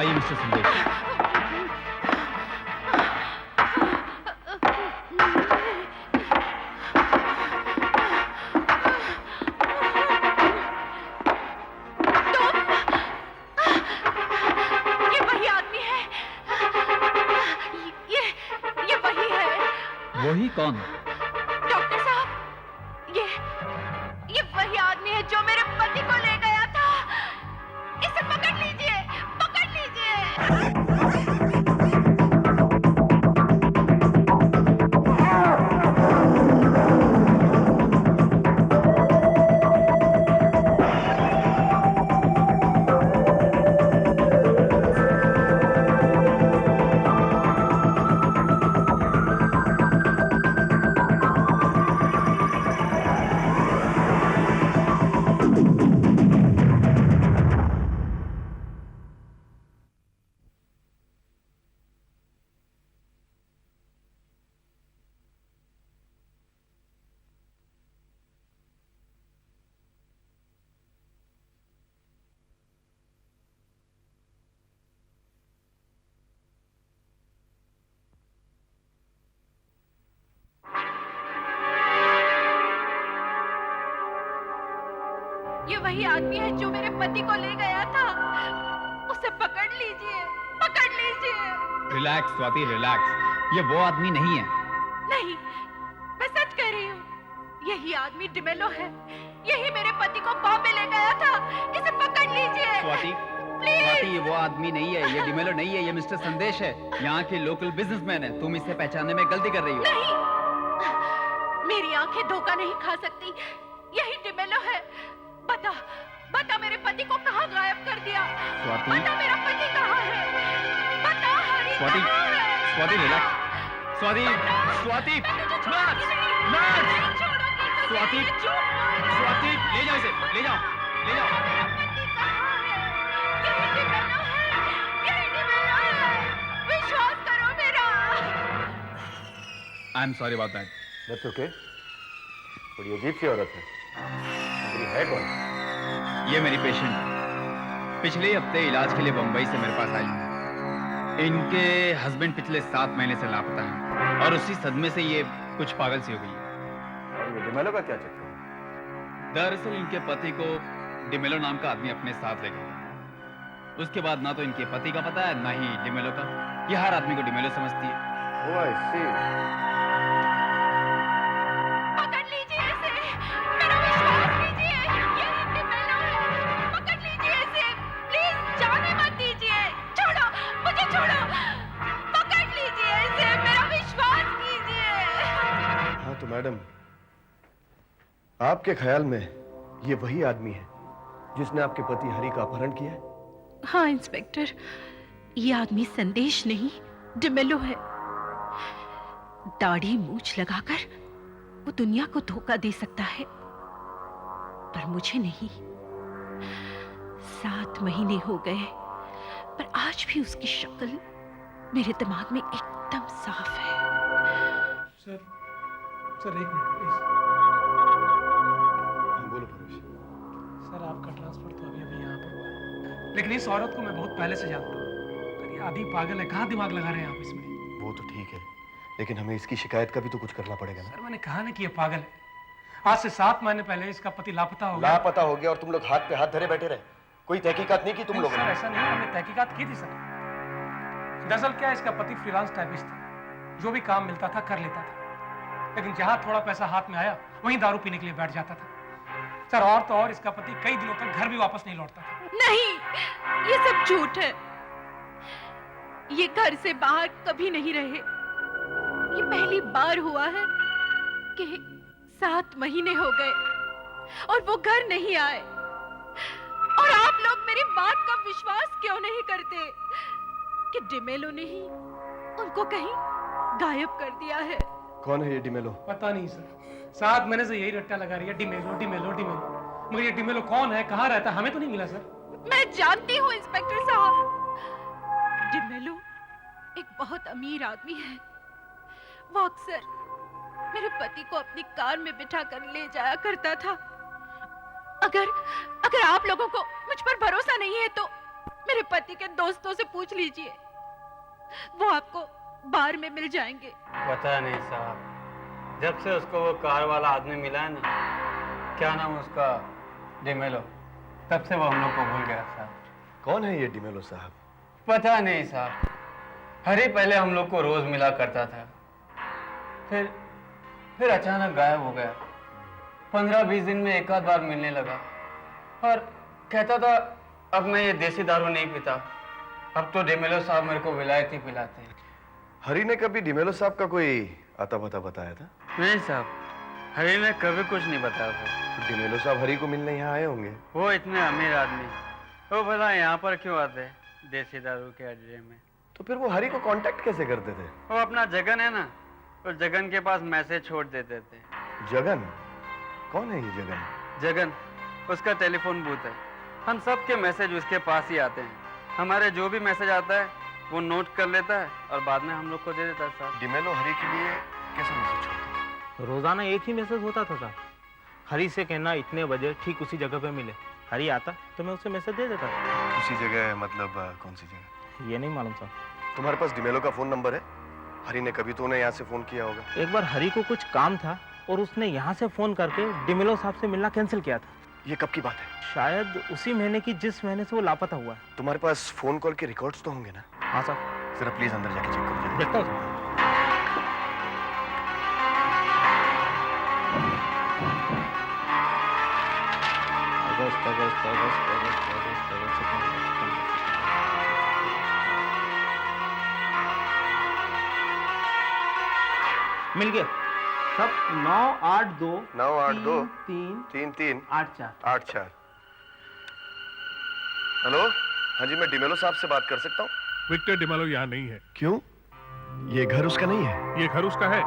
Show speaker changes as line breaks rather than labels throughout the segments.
आइए मिस्टर संदेश। वही कौन?
डॉक्टर साहब, ये वही आदमी है जो मेरे पति को ले गया था। इसे पकड़ लीजिए, पकड़ लीजिए। ये वही आदमी है जो मेरे पति को ले गया था। उसे पकड़ लीजिए, पकड़ लीजिए।
Relax Swati, relax. ये वो आदमी नहीं है।
नहीं, मैं सच कह रही हूँ। यही आदमी डिमेलो है। यही मेरे पति को बॉम्बे ले गया था। इसे पकड़ लीजिए।
स्वाति, स्वाति, ये वो आदमी नहीं है। ये डिमेलो नहीं है। ये मिस्टर संदेश है, यहाँ के लोकल बिजनेसमैन है। तुम इसे पहचानने में गलती कर रही हो।
नहीं, मेरी आंखें धोखा नहीं खा सकती। यही डिमेलो है। बता, बता मेरे पति को कहाँ गायब कर दिया?
स्वाति,
बता मेरा पति कहाँ है? बता हरी
स्वाति,
कहाँ है?
Swati relax. Swati, Swati, nurse, nurse, Swati, Swati, ले जाओ इसे, ले जाओ, ले जाओ।
मेरा पति कहाँ है? यही डिमेलो है, यही डिमेलो है। विश्वास करो मेरा।
I am sorry about that.
That's okay. बड़ी अजीब सी औरत है। है कौन?
ये मेरी पेशेंट पिछले हफ्ते इलाज के लिए बंबई से मेरे पास आई है। इनके हस्बैंड पिछले 7 महीने से लापता हैं और उसी सदमे से ये कुछ पागल सी हो गई है।
और ये डिमेलो का क्या चक्कर है?
दरअसल इनके पति को डिमेलो नाम का आदमी अपने साथ ले गया। उसके बाद ना तो इनके पति का पता है, ना ही डिमेलो का। ये हर आदमी को डिमेलो समझती है।
ओह आई सी।
पकड़ लीजिए इसे, मेरा विश्वास कीजिए। यही डिमेलो है। पकड़ लीजिए इसे, प्लीज जाने मत दीजिए। छोड़ो, मुझे छोड़ो। पकड़ लीजिए इसे, मेरा विश्वास कीजिए।
हाँ तो मैडम, आपके ख्याल में ये वही आदमी है जिसने आपके पति हरि का अपहरण किया है?
हाँ इंस्पेक्टर, ये आदमी संदेश नहीं, डिमेलो है। दाढ़ी मूछ लगाकर वो दुनिया को धोखा दे सकता है, पर मुझे नहीं। 7 महीने हो गए, पर आज भी उसकी शक्ल मेरे दिमाग में एकदम साफ है।
Sir, sir 1 minute please.
बोलो परेश।
सर आपका ट्रांसफर तो अभी अभी यहाँ पर हुआ है, लेकिन इस औरत को मैं बहुत पहले से जानता हूँ। पर ये आधी पागल है, कहाँ दिमाग लगा रहे हैं आप इसमें?
वो तो ठीक है, लेकिन हमें इसकी शिकायत का भी तो कुछ करना पड़ेगा ना।
सर मैंने कहा ना कि ये पागल है। आज से 7 महीने पहले इसका पति लापता हो गया।
लापता हो गया और तुम लोग हाथ पे हाथ धरे बैठे रहे। कोई तहकीकात नहीं की तुम लोगों
सर
ने?
ऐसा नहीं, हमने तहकीकात की थी सर। दरअसल क्या, इसका पति फ्रीलांस टाइपिस्ट था। जो भी काम मिलता था कर लेता था, लेकिन जहां थोड़ा पैसा हाथ में आया वहीं दारू पीने के लिए बैठ जाता था। सर और तो और इसका पति कई दिनों तक घर भी वापस नहीं लौटता था।
नहीं, ये सब झूठ है। ये घर से बाहर कभी नहीं रहे। ये पहली बार हुआ है कि 7 महीने हो गए और वो घर नहीं आए। और आप लोग मेरी बात का विश्वास क्यों नहीं करते कि डिमेलो ने ही उनको कहीं गायब कर दिया है?
कौन है ये डिमेलो?
पता नहीं सर, 7 महीने से यही रट्टा लगा रही है, डिमेलो डिमेलो डिमेलो। मगर ये डिमेलो कौन है, कहाँ रहता है, हमें तो नहीं मिला सर।
मैं जानती हूँ इंस्पेक्टर साहब, डिमेलो एक बहुत अमीर आदमी है। वो अक्सर मेरे पति को अपनी कार में बिठा कर ले जाया करता था। अगर आप लोगों को मुझ पर भरोसा नहीं है तो मेरे पति के दोस्तों से पूछ लीजिए, वो आपको बार में मिल जाएंगे।
पता नहीं साहब, जब से उसको वो कार वाला आदमी मिला है ना, क्या नाम उसका, डिमेलो, तब से वो हम लोग को भूल गया साहब।
कौन है ये डिमेलो साहब?
पता नहीं साहब, हरी पहले हम लोग को रोज मिला करता था, फिर अचानक गायब हो गया। 15-20 दिन में एक आध बार मिलने लगा और कहता था अब मैं ये देसी दारू नहीं पीता, अब तो डिमेलो साहब मेरे को विलायती पिलाते हैं।
हरी ने कभी डिमेलो साहब का कोई आता पता बताया था?
नहीं साहब, हरी ने कभी कुछ नहीं बताया था।
तो डिमेलो साहब हरी को मिलने यहाँ आए होंगे।
वो इतने अमीर आदमी, वो भला यहाँ पर क्यों आते देसी दारू के अड्डे में?
तो फिर वो हरी को कांटेक्ट कैसे करते थे?
वो अपना जगन है ना, उस जगन के पास मैसेज छोड़ देते थे।
जगन? कौन है ये जगन?
जगन उसका टेलीफोन बूथ है, हम सब के मैसेज उसके पास ही आते हैं। हमारे जो भी मैसेज आता है वो नोट कर लेता है और बाद में हम लोग को दे देता है साहब।
डिमेलो हरी के लिए कैसे मैसेज छोड़ता?
रोजाना एक ही मैसेज होता था साहब। हरी से कहना इतने बजे ठीक उसी जगह पे मिले, हरी आता तो मैं उसे मैसेज दे देता था।
उसी जगह मतलब कौन सी जगह?
ये नहीं मालूम साहब।
तुम्हारे पास डिमेलो का फोन नंबर है? हरी ने कभी तो उन्हें यहाँ से फोन किया होगा।
एक बार हरी को कुछ काम था और उसने यहाँ से फोन करके डिमेलो साहब से मिलना कैंसिल किया था।
ये कब की बात है?
शायद उसी महीने की जिस महीने से वो लापता हुआ है।
तुम्हारे पास फोन कॉल के रिकॉर्ड्स तो होंगे ना?
हाँ साहब।
जरा प्लीज अंदर जाके चेक करो।
देखता हूँ साहब। मिल गया सब। 982
982
3
33
84।
84। हेलो, हाँ जी, मैं डिमेलो साहब से बात कर सकता हूँ?
विक्टर डिमेलो यहाँ नहीं है।
क्यों? ये घर उसका नहीं है?
ये घर उसका है,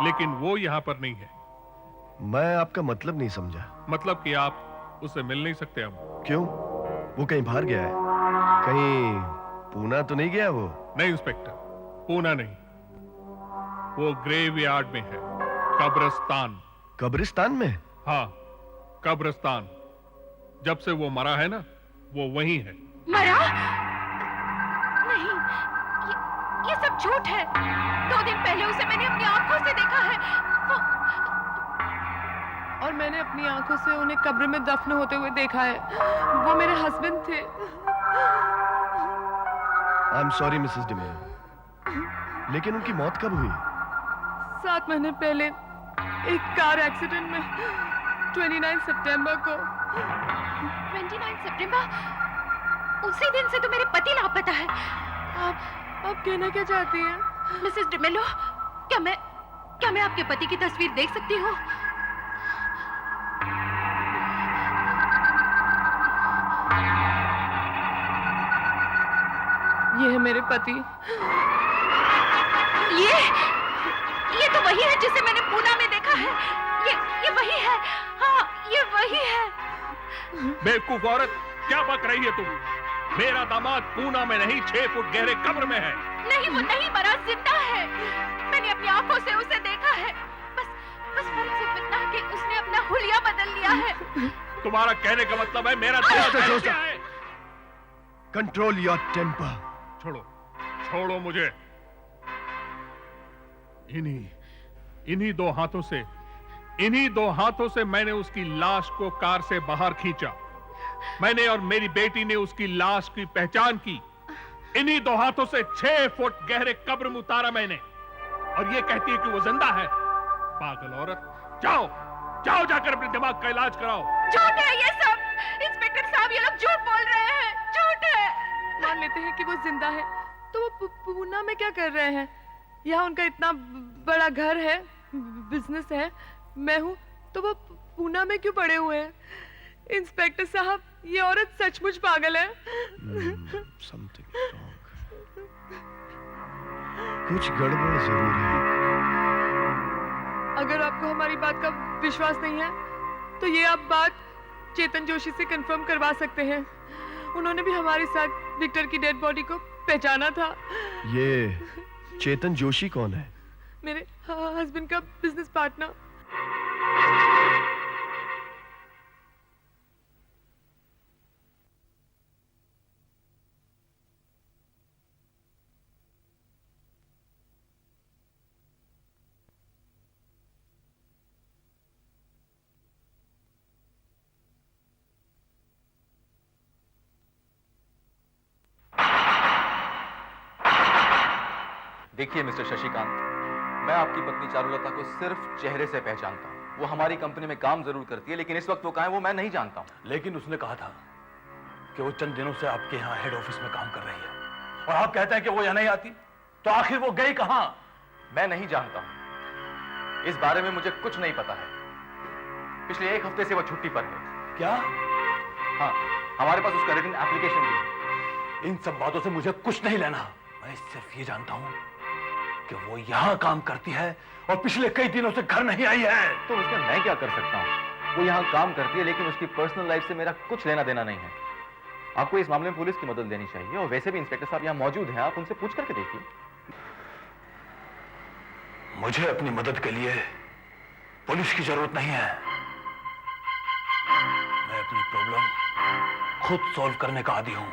लेकिन वो यहाँ पर नहीं है।
मैं आपका मतलब नहीं समझा।
मतलब कि आप उससे मिल नहीं सकते अब।
क्यों? वो कहीं बाहर गया है? कहीं पूना तो नहीं गया वो?
नहीं इंस्पेक्टर, पूना नहीं, वो ग्रेवयार्ड में है, कब्रिस्तान।
कब्रिस्तान में?
हाँ, कब्रिस्तान। जब से वो मरा है ना, वो वहीं है।
मरा? नहीं, ये सब झूठ है। 2 दिन पहले उसे मैंने अपनी आंखों से देखा है।
और मैंने अपनी आंखों से उन्हें कब्र में दफन होते हुए देखा है। वो मेरे हस्बैंड थे।
I am sorry Mrs D'Mello, लेकिन उनकी मौत कब हुई?
7 महीने पहले एक कार एक्सीडेंट में, 29 सितंबर को।
29 सितंबर? उसी दिन से तो मेरे पति लापता है।
आप कहना क्या चाहती हैं?
मिसेस डिमेलो, क्या मैं आपके पति की तस्वीर देख सकती हूँ?
ये है मेरे पति।
ये तो वही है जिसे मैंने पूना में देखा है। ये वही है। हाँ, ये वही है।
बेवकूफ औरत, क्या बक रही है तुम? मेरा दामाद पूना में नहीं, 6 फुट गहरे कब्र में है।
नहीं, वो नहीं मरा, जिंदा है। मैंने अपनी आंखों से उसे देखा है। बस फर्क सिर्फ इतना कि उसने अपना हुलिया बदल लिया है।
तुम्हारा कहने का मतलब है मेरा
Mr.
क्या है?
Control your temper.
छोड़ो मुझे। इन्हीं दो हाथों से मैंने उसकी लाश को कार से बाहर खींचा। मैंने और मेरी बेटी ने उसकी लाश की पहचान की। इन्हीं 2 हाथों से 6 फुट गहरे कब्र में उतारा मैंने, और ये कहती है कि वो जिंदा है। पागल औरत, जाओ जाकर अपने दिमाग का इलाज कराओ।
झूठ है ये सब। इंस्पेक्टर साहब, ये लोग झूठ बोल रहे हैं। झूठ है।
मान लेते हैं कि वो जिंदा है, तो वो पूना में क्या कर रहे हैं? यहाँ उनका इतना बड़ा घर है, बिजनेस है, मैं हूँ, तो वो पूना में क्यों पड़े हुए हैं? इंस्पेक्टर साहब, ये औरत सचमुच पागल है।
Something wrong. कुछ गड़बड़ जरूर है।
अगर आपको हमारी बात का विश्वास नहीं है, तो ये आप बात चेतन जोशी से कंफर्म करवा सकते हैं। उन्होंने भी हमारे साथ विक्टर की डेड बॉडी को पहचाना था।
ये चेतन जोशी कौन है?
मेरे हस्बैंड का बिजनेस पार्टनर।
देखिए मिस्टर शशिकांत, मैं आपकी पत्नी चारुलता को सिर्फ चेहरे से पहचानता हूँ। वो हमारी कंपनी में काम जरूर करती है, लेकिन इस वक्त वो कहाँ है वो मैं नहीं जानता हूँ।
लेकिन उसने कहा था कि वो चंद दिनों से आपके यहाँ हेड ऑफिस में काम कर रही है, और आप कहते हैं कि वो यहाँ नहीं आती, तो आखिर वो गई कहाँ?
मैं नहीं जानता हूँ, इस बारे में मुझे कुछ नहीं पता है। पिछले 1 हफ्ते से वो छुट्टी पर है।
क्या?
हाँ, हमारे पास उसका रिटन एप्लीकेशन भी है।
इन सब बातों से मुझे कुछ नहीं लेना। मैं सिर्फ ये जानता हूँ कि वो यहाँ काम करती है और पिछले कई दिनों से घर नहीं आई है।
तो उसमें मैं क्या कर सकता हूँ? वो यहाँ काम करती है, लेकिन उसकी पर्सनल लाइफ से मेरा कुछ लेना देना नहीं है। आपको इस मामले में पुलिस की मदद लेनी चाहिए, और वैसे भी इंस्पेक्टर साहब यहाँ मौजूद हैं, आप उनसे पूछ करके देखिए।
मुझे अपनी मदद के लिए पुलिस की जरूरत नहीं है। मैं अपनी प्रॉब्लम खुद सॉल्व करने का आदी हूं।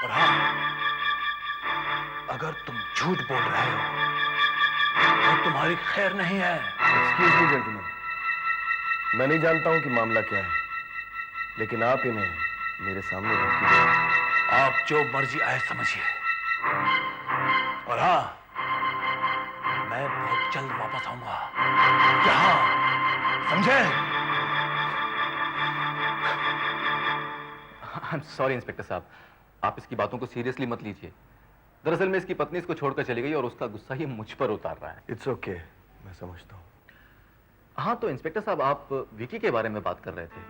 और हाँ, अगर तुम झूठ बोल रहे हो तो तुम्हारी खैर नहीं है।
एक्सक्यूज मी जेंटलमैन, मैं नहीं जानता हूं कि मामला क्या है, लेकिन आप इन्हें मेरे सामने धमकी दें।
आप जो मर्जी आए समझिए। और हाँ, मैं बहुत जल्द वापस आऊंगा यहाँ, समझे?
आई एम सॉरी इंस्पेक्टर साहब, आप इसकी बातों को सीरियसली मत लीजिए। दरअसल में इसकी पत्नी इसको छोड़कर चली गई और उसका गुस्सा ये मुझ पर उतार रहा है।
इट्स ओके, मैं समझता हूँ।
हाँ, तो इंस्पेक्टर साहब, आप विकी के बारे में बात कर रहे थे।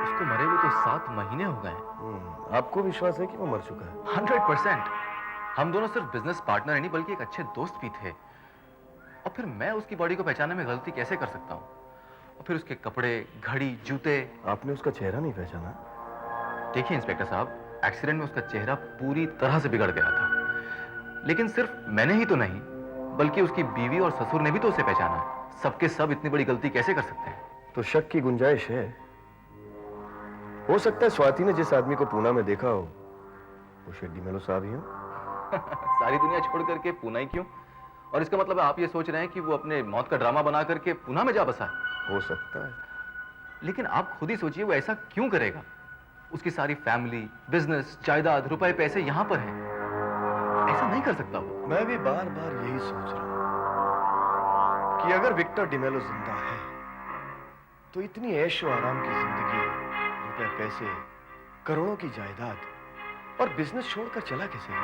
उसको मरे हुए तो 7 महीने हो गए।
आपको विश्वास है कि वो मर चुका है?
100%। हम दोनों सिर्फ बिजनेस पार्टनर ही नहीं, बल्कि एक अच्छे दोस्त भी थे। और फिर मैं उसकी बॉडी को पहचानने में गलती कैसे कर सकता हूँ? और फिर उसके कपड़े, घड़ी, जूते।
आपने उसका चेहरा नहीं पहचाना?
देखिए इंस्पेक्टर साहब, एक्सीडेंट में उसका चेहरा पूरी तरह से बिगड़ गया था। लेकिन सिर्फ मैंने ही तो नहीं, बल्कि उसकी बीवी और ससुर ने भी तो उसे पहचाना। सबके सब इतनी बड़ी गलती कैसे कर सकते हैं?
तो शक की गुंजाइश है। हो सकता है स्वाति ने जिस आदमी को पूना में देखा हो वो शेड्डी मेलो साहब ही हो।
सारी दुनिया छोड़ करके पूना ही क्यों? और इसका मतलब है आप ये सोच रहे हैं कि वो अपने मौत का ड्रामा बना करके पूना में जा बसा है?
हो सकता है,
लेकिन आप खुद ही सोचिए, वो ऐसा क्यों करेगा? उसकी सारी फैमिली, बिजनेस, जायदाद, रुपए, पैसे यहां पर हैं। ऐसा नहीं कर सकता वो।
मैं भी बार बार यही सोच रहा हूं कि अगर विक्टर डिमेलो जिंदा है तो इतनी ऐशो आराम की जिंदगी, रुपए, पैसे, करोड़ों की जायदाद और बिजनेस छोड़कर चला कैसे गया?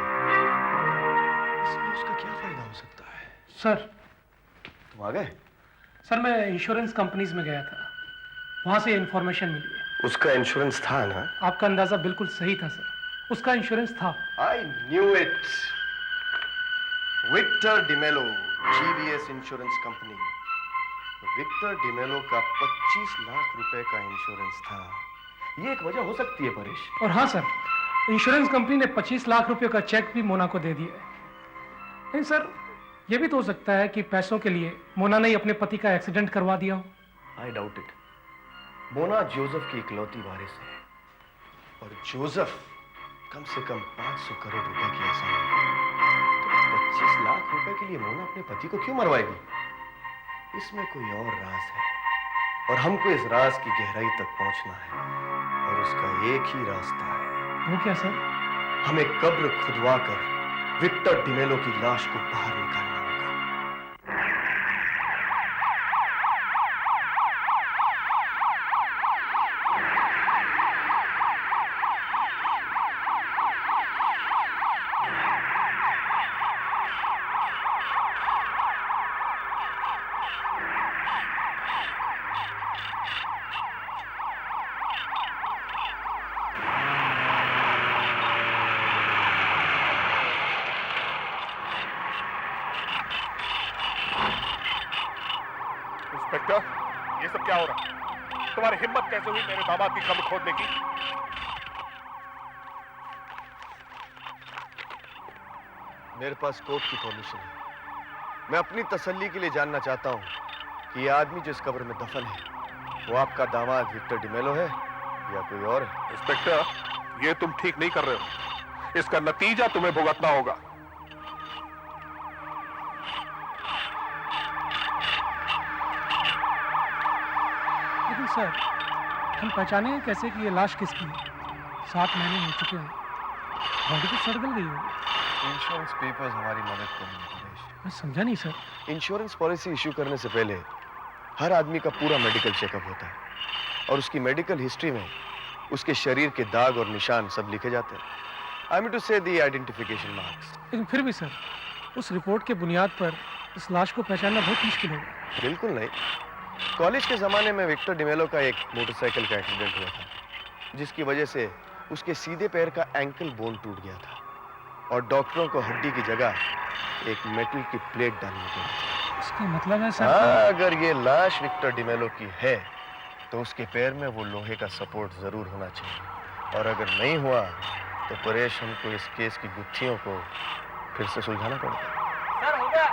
इसमें उसका क्या फायदा हो सकता है?
सर,
तुम आ गए?
सर मैं इंश्योरेंस कंपनीज में गया था, वहां से इंफॉर्मेशन मिली है।
उसका इंश्योरेंस था ना?
आपका अंदाजा बिल्कुल सही था सर, उसका इंश्योरेंस था।
I knew it. Victor D'Mello, GVS insurance company. Victor D'Mello का 25 लाख रुपए का इंश्योरेंस था। ये एक वजह हो सकती है परेश।
और हाँ सर, इंश्योरेंस कंपनी ने 25 लाख रुपए का चेक भी मोना को दे दिया है। नहीं सर, यह भी तो हो सकता है कि पैसों के लिए मोना ने अपने पति का एक्सीडेंट करवा दिया हो।
I doubt it. Mona Joseph की इकलौती वारिस है, और जोसेफ कम से कम 500 करोड़ रुपए की आसामी है। तो 25 लाख रुपए के लिए मोना अपने पति को क्यों मरवाएगी? इसमें कोई और राज है, और हमको इस राज की गहराई तक पहुंचना है, और उसका एक ही रास्ता है।
वो क्या सर?
हमें कब्र खुदवा कर विक्टर डिमेलो की लाश को बाहर निकालना होगा।
इंस्पेक्टर, ये सब क्या हो रहा है? तुम्हारी हिम्मत कैसे हुई मेरे दामाद की कब्र खोदने की?
मेरे पास कोर्ट की परमिशन है। मैं अपनी तसल्ली के लिए जानना चाहता हूं कि ये आदमी जो इस कब्र में दफन है वो आपका दामाद विक्टर डिमेलो है या कोई और है?
इंस्पेक्टर, ये तुम ठीक नहीं कर रहे हो। इसका नतीजा तुम्हें भुगतना होगा।
लेकिन सर, हम पहचानेंगे कैसे कि ये लाश किसकी है? 7 महीने हो चुके हैं। बॉडी तो सड़ गल गई होगी।
इंश्योरेंस पेपर्स हमारी मदद करेंगे परेश।
मैं समझा नहीं सर।
इंश्योरेंस पॉलिसी इश्यू करने से पहले हर आदमी का पूरा मेडिकल चेकअप होता है और उसकी मेडिकल हिस्ट्री में उसके शरीर के दाग और निशान सब लिखे जाते हैं। आई मीन टू से दी आइडेंटिफिकेशन मार्क्स।
लेकिन फिर भी सर, उस रिपोर्ट के बुनियाद पर इस लाश को पहचानना बहुत मुश्किल होगा।
बिल्कुल नहीं। कॉलेज के जमाने में विक्टर डिमेलो का एक मोटरसाइकिल का एक्सीडेंट हुआ था, जिसकी वजह से उसके सीधे पैर का एंकल बोन टूट गया था और डॉक्टरों को हड्डी की जगह एक मेटल की प्लेट डालनी पड़ी।
इसका मतलब है सर?
अगर ये लाश विक्टर डिमेलो की है तो उसके पैर में वो लोहे का सपोर्ट जरूर होना चाहिए, और अगर नहीं हुआ तो परेश हमको इस केस की गुत्थियों को फिर से सुलझाना पड़ेगा।
सर हो गया।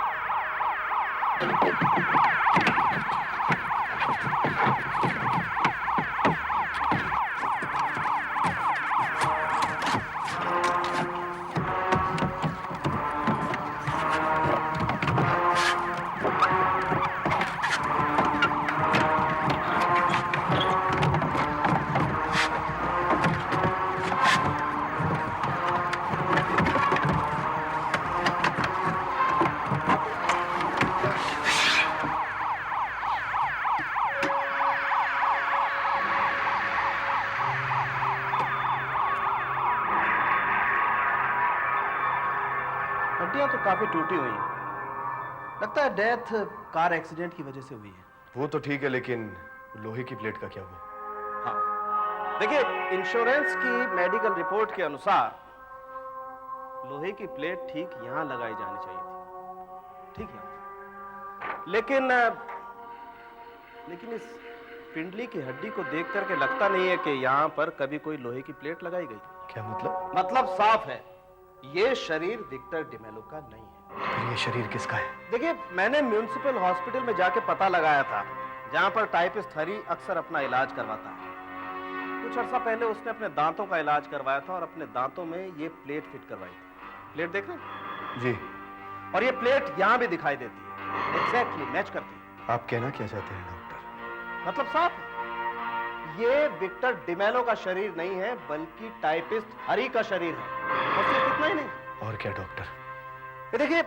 हड्डियां तो काफी टूटी हुई हैं। लगता है डेथ कार एक्सीडेंट की वजह से हुई है।
वो तो ठीक है, लेकिन लोहे की प्लेट का क्या हुआ?
हाँ, देखिए इंश्योरेंस की मेडिकल रिपोर्ट के अनुसार लोहे की प्लेट ठीक यहां लगाई जानी चाहिए थी, ठीक है। लेकिन इस पिंडली की हड्डी को देख करके लगता नहीं है कि यहां पर कभी कोई लोहे की प्लेट लगाई गई।
क्या मतलब?
मतलब साफ है, ये शरीर विक्टर डिमेलो का नहीं है।
फिर ये शरीर किसका है?
देखिए मैंने म्युनिसिपल हॉस्पिटल में जाके पता लगाया था, जहां पर टाइपिस्ट हरी अक्सर अपना इलाज करवाता है। कुछ अर्सा पहले उसने अपने दांतों का इलाज करवाया था और अपने दांतों में ये प्लेट फिट करवाई थी। प्लेट देख रहे हैं?
जी।
और ये प्लेट यहां भी दिखाई देती है, एग्जैक्टली मैच करती है।
आप कहना क्या चाहते हैं डॉक्टर?
मतलब साफ है, ये विक्टर डिमेलो का शरीर नहीं है बल्कि टाइपिस्ट हरी का शरीर है। और सिर्फ इतना ही नहीं।
और क्या डॉक्टर?
ये देखिए,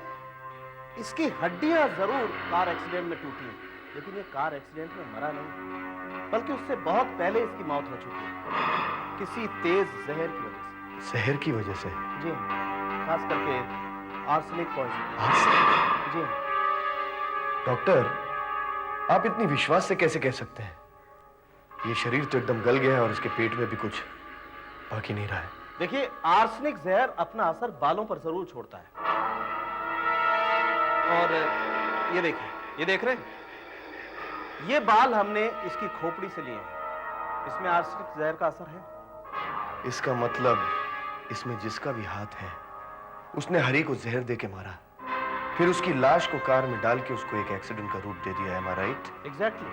इसकी हड्डियां जरूर कार एक्सीडेंट में टूटी हैं, लेकिन ये कार एक्सीडेंट में मरा नहीं, बल्कि उससे बहुत पहले इसकी मौत हो चुकी है, किसी तेज जहर की वजह से।
जहर की वजह से?
जी हाँ, खास करके आर्सेनिक पॉइजन।
आर्सेनिक?
जी हाँ।
डॉक्टर, आप इतनी विश्वास से कैसे कह सकते हैं? ये शरीर तो एकदम गल गया है और इसके पेट में भी कुछ बाकी नहीं रहा है।
देखिए, आर्सेनिक जहर अपना असर बालों पर जरूर छोड़ता है। और ये देखिए, ये देख रहे हैं, ये बाल हमने इसकी खोपड़ी से लिए हैं। इसमें आर्सेनिक जहर का असर है।
इसका मतलब इसमें जिसका भी हाथ है, उसने हरी को जहर दे के मारा, फिर उसकी लाश को कार में डाल के उसको एक एक्सीडेंट का रूप दे दिया है। Am I right?
एग्जैक्टली।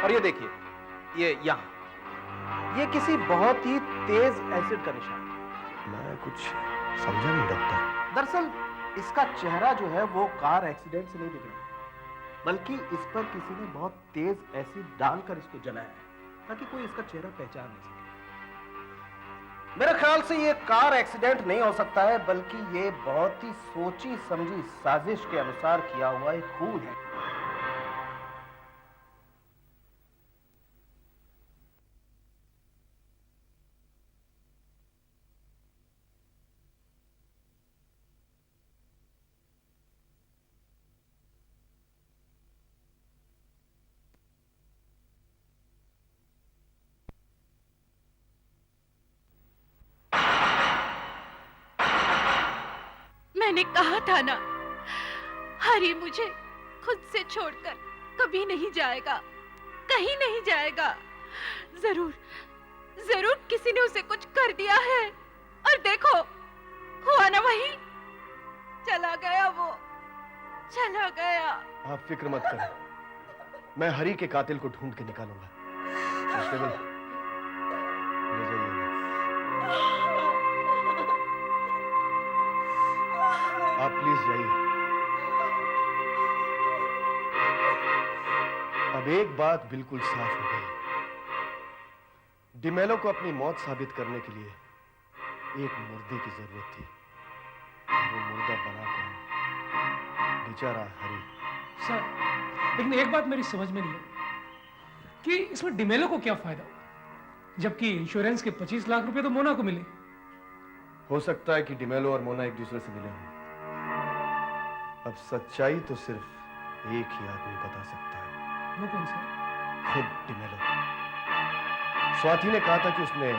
और ये देखिए, ये यहाँ, ये किसी बहुत ही तेज एसिड का निशान है।
मैं कुछ समझा नहीं डॉक्टर।
दरअसल इसका चेहरा जो है वो कार एक्सीडेंट से नहीं बिगड़ा, बल्कि इस पर किसी ने बहुत तेज एसिड डालकर इसको जलाया है, ताकि कोई इसका चेहरा पहचान नहीं सके। मेरे ख्याल से ये कार एक्सीडेंट नहीं हो सकता है, बल्कि ये बहुत ही सोची समझी साजिश के अनुसार किया हुआ एक खून है।
मैंने कहा था ना, हरी मुझे खुद से छोड़कर कभी नहीं जाएगा, कहीं नहीं जाएगा। जरूर जरूर किसी ने उसे कुछ कर दिया है, और देखो हुआ ना वही, चला गया, वो चला गया।
आप फिक्र मत करें, मैं हरी के कातिल को ढूंढ के निकालूंगा। कांस्टेबल, ले जाइए उन्हें। आप प्लीज जाइए। अब एक बात बिल्कुल साफ हो गई, डिमेलो को अपनी मौत साबित करने के लिए एक मुर्दे की जरूरत थी, वो मुर्दा बना कौन? बेचारा हरी।
सर, लेकिन एक बात मेरी समझ में नहीं है कि इसमें डिमेलो को क्या फायदा हुआ, जबकि इंश्योरेंस के 25 लाख रुपए तो मोना को मिले।
हो सकता है कि डिमेलो और मोना एक दूसरे से मिले हों। अब सच्चाई तो सिर्फ एक ही आदमी बता सकता है।
वो कौन सर?
खुद डिमेलो। स्वाति ने कहा था कि उसने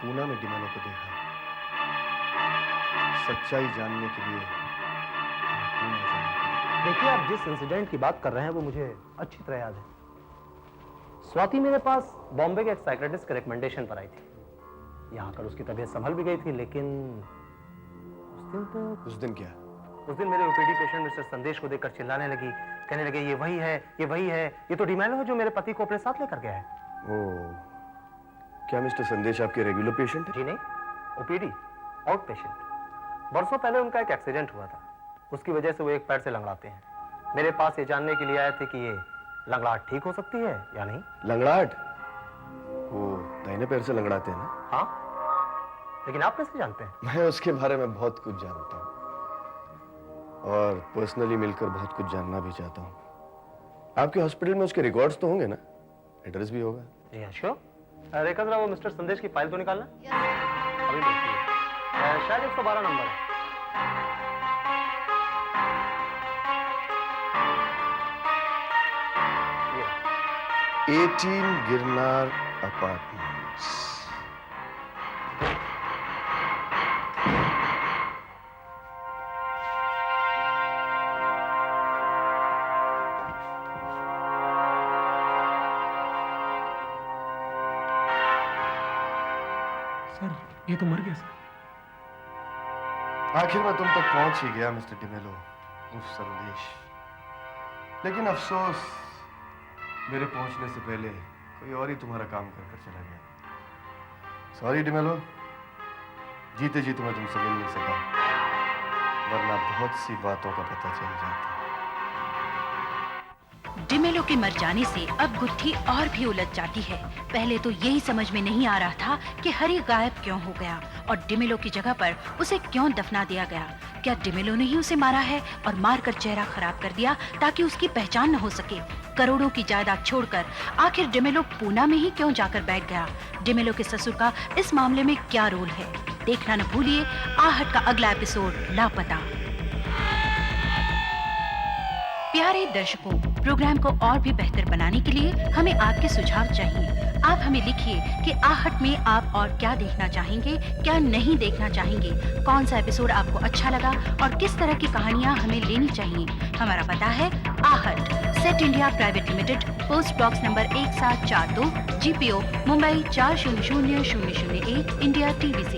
पूना में डिमेलो को देखा। सच्चाई जानने के लिए हमें पूना जाना पड़ेगा।
देखिए, आप जिस इंसिडेंट की बात कर रहे हैं वो मुझे अच्छी तरह याद है। स्वाति मेरे पास बॉम्बे के एक साइकियाट्रिस्ट के रिकमेंडेशन पर आई थी। यहाँ आकर उसकी तबीयत संभल भी गई थी, लेकिन
उस दिन क्या?
उस दिन मेरे ओपीडी पेशेंट मिस्टर संदेश को देखकर चिल्लाने लगी, कहने लगे ये वही है, ये वही है, ये तो डिमेलो है जो मेरे पति को अपने साथ लेकर गया है।
ओह, क्या मिस्टर संदेश आपके रेगुलर पेशेंट है?
जी नहीं, ओपीडी, आउट पेशेंट। बरसों पहले उनका एक एक्सीडेंट हुआ था, उसकी वजह से वो एक पैर से लंगड़ाते हैं। मेरे पास ये जानने के लिए आए थे कि ये लंगड़ाहट ठीक हो सकती है या नहीं।
लंगड़ाहट? वो दाहिने पैर से लंगड़ाते हैं ना?
हाँ, लेकिन आप कैसे जानते हैं?
मैं उसके बारे में बहुत कुछ जानता हूँ और पर्सनली मिलकर बहुत कुछ जानना भी चाहता हूँ। आपके हॉस्पिटल में उसके रिकॉर्ड्स तो होंगे ना? एड्रेस भी होगा?
या श्योर। रेखा जरा वो मिस्टर संदेश की फाइल तो निकालना। अभी मिलती है, शायद 112 नंबर है।
18 गिरनार अपार्टमेंट्स।
सर, ये तो मर गया सर।
आखिर में तुम तक पहुंच ही गया मिस्टर डिमेलो, उस संदेश। लेकिन अफसोस, मेरे पहुंचने से पहले कोई और ही तुम्हारा काम कर कर चला गया। सॉरी डिमेलो, जीते जी तुम्हें तुमसे मिल नहीं सका, वरना बहुत सी बातों का पता चल जाता।
डिमेलो के मर जाने से अब गुत्थी और भी उलझ जाती है। पहले तो यही समझ में नहीं आ रहा था कि हरी गायब क्यों हो गया और डिमेलो की जगह पर उसे क्यों दफना दिया गया। क्या डिमेलो ने ही उसे मारा है और मारकर चेहरा खराब कर दिया ताकि उसकी पहचान न हो सके? करोड़ों की जायदाद छोड़कर आखिर डिमेलो पूना में ही क्यों जाकर बैठ गया? डिमेलो के ससुर का इस मामले में क्या रोल है? देखना न भूलिए आहट का अगला एपिसोड लापता। प्यारे दर्शकों, प्रोग्राम को और भी बेहतर बनाने के लिए हमें आपके सुझाव चाहिए। आप हमें लिखिए कि आहट में आप और क्या देखना चाहेंगे, क्या नहीं देखना चाहेंगे, कौन सा एपिसोड आपको अच्छा लगा और किस तरह की कहानियां हमें लेनी चाहिए। हमारा पता है आहट, set India private limited, post box number 1742, GPO, Mumbai 400001, India TVC।